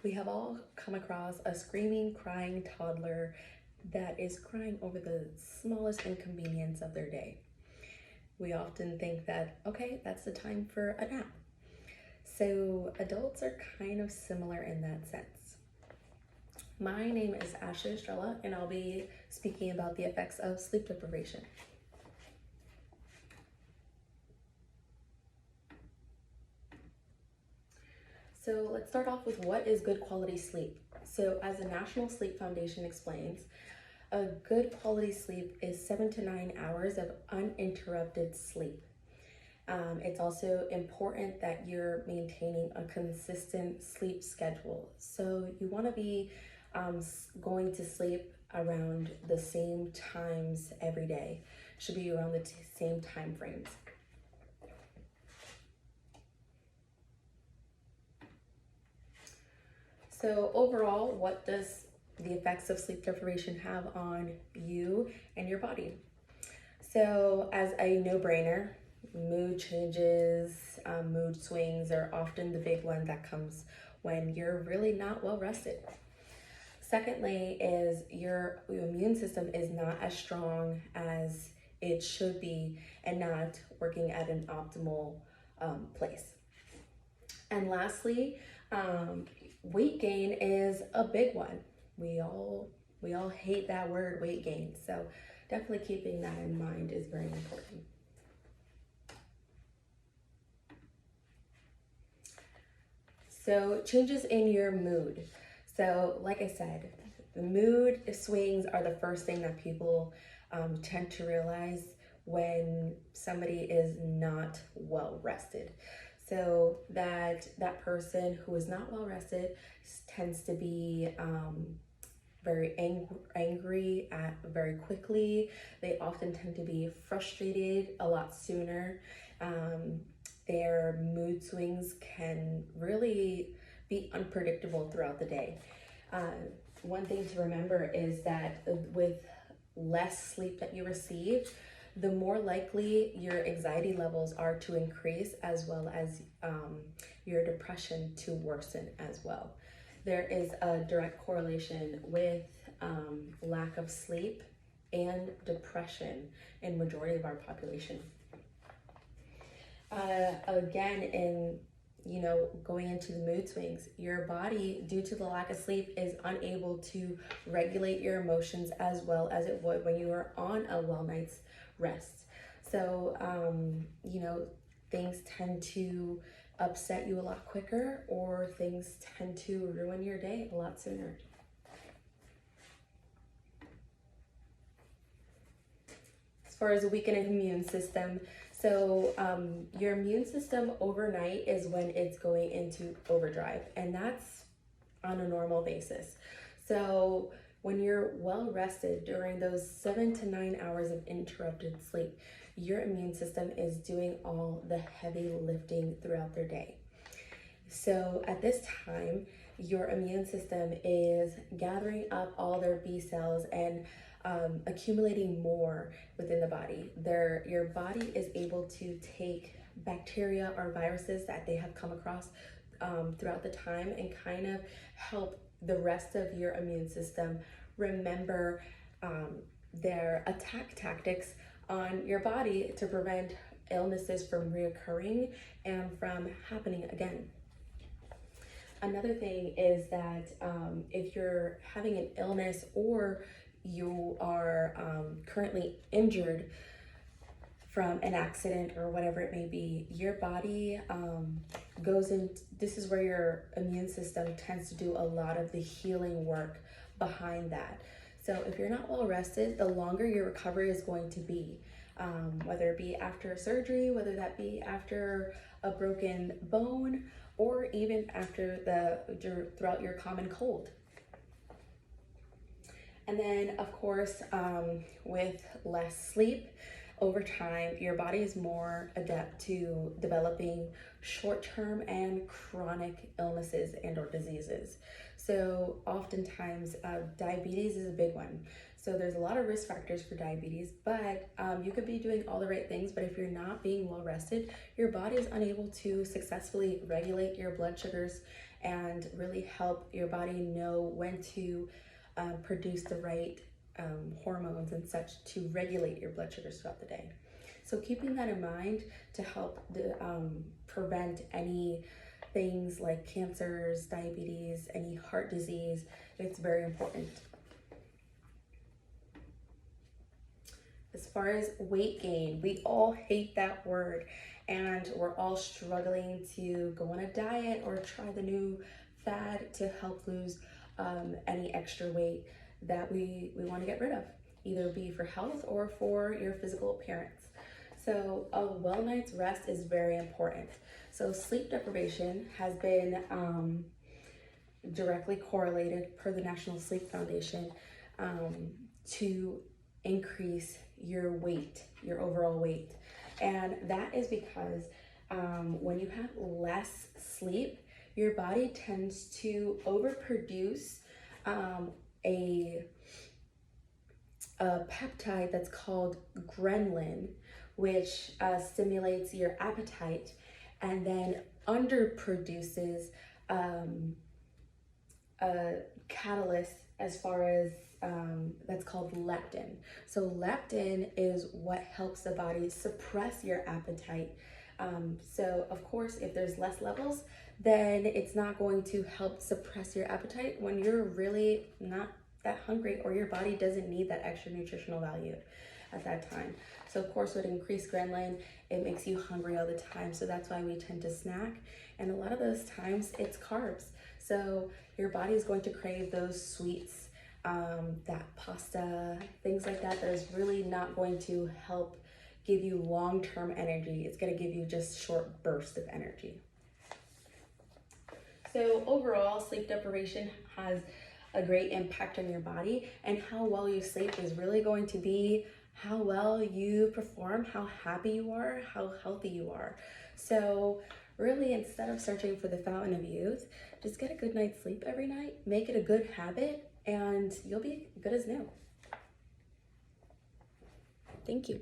We have all come across a screaming, crying toddler that is crying over the smallest inconvenience of their day. We often think that, okay, that's the time for a nap. So adults are kind of similar in that sense. My name is Ashley Estrella, and I'll be speaking about the effects of sleep deprivation. So let's start off with what is good quality sleep. So as the National Sleep Foundation explains, a good quality sleep is 7 to 9 hours of uninterrupted sleep. It's also important that you're maintaining a consistent sleep schedule. So you want to be going to sleep around the same times every day. Should be around the same time frames. So overall, what does the effects of sleep deprivation have on you and your body? So as a no-brainer, mood changes, mood swings are often the big one that comes when you're really not well rested. Secondly is your immune system is not as strong as it should be and not working at an optimal place. And lastly, weight gain is a big one. We all hate that word, weight gain. So definitely keeping that in mind is very important. So changes in your mood. So like I said, the mood swings are the first thing that people tend to realize when somebody is not well rested. So that person who is not well rested tends to be very angry very quickly. They often tend to be frustrated a lot sooner. Their mood swings can really be unpredictable throughout the day. One thing to remember is that with less sleep that you receive, the more likely your anxiety levels are to increase, as well as your depression to worsen as well. There is a direct correlation with lack of sleep and depression in majority of our population. Again, in going into the mood swings, your body, due to the lack of sleep, is unable to regulate your emotions as well as it would when you are on a well night's rest. So, things tend to upset you a lot quicker, or things tend to ruin your day a lot sooner. As far as a weakened immune system, so your immune system overnight is when it's going into overdrive, and that's on a normal basis. So when you're well rested during those 7 to 9 hours of interrupted sleep, your immune system is doing all the heavy lifting throughout their day. So at this time, your immune system is gathering up all their B cells and accumulating more within the body. Your body is able to take bacteria or viruses that they have come across throughout the time and kind of help the rest of your immune system remember their attack tactics on your body to prevent illnesses from reoccurring and from happening again. Another thing is that if you're having an illness or you are currently injured from an accident or whatever it may be, your body goes in. This is where your immune system tends to do a lot of the healing work behind that. So if you're not well rested, the longer your recovery is going to be, whether it be after surgery, whether that be after a broken bone, or even after throughout your common cold. And then, of course, with less sleep, over time, your body is more adept to developing short-term and chronic illnesses and or diseases. So oftentimes, diabetes is a big one. So there's a lot of risk factors for diabetes, but you could be doing all the right things, but if you're not being well rested, your body is unable to successfully regulate your blood sugars and really help your body know when to produce the right hormones and such to regulate your blood sugars throughout the day. So keeping that in mind to help prevent any things like cancers, diabetes, any heart disease, it's very important. As far as weight gain, we all hate that word, and we're all struggling to go on a diet or try the new fad to help lose any extra weight that we want to get rid of, either be for health or for your physical appearance. So a well night's rest is very important. So sleep deprivation has been directly correlated per the National Sleep Foundation to increase your weight, your overall weight. And that is because when you have less sleep, your body tends to overproduce a peptide that's called ghrelin, which stimulates your appetite, and then underproduces a catalyst as far as that's called leptin. So leptin is what helps the body suppress your appetite. So of course, if there's less levels, then it's not going to help suppress your appetite when you're really not that hungry, or your body doesn't need that extra nutritional value at that time. So of course, with increased ghrelin, it makes you hungry all the time. So that's why we tend to snack. And a lot of those times it's carbs. So your body is going to crave those sweets, that pasta, things like that, that is really not going to help give you long-term energy. It's going to give you just short bursts of energy. So overall, sleep deprivation has a great impact on your body, and how well you sleep is really going to be how well you perform, how happy you are, how healthy you are. So really, instead of searching for the fountain of youth, just get a good night's sleep every night, make it a good habit, and you'll be good as new. Thank you.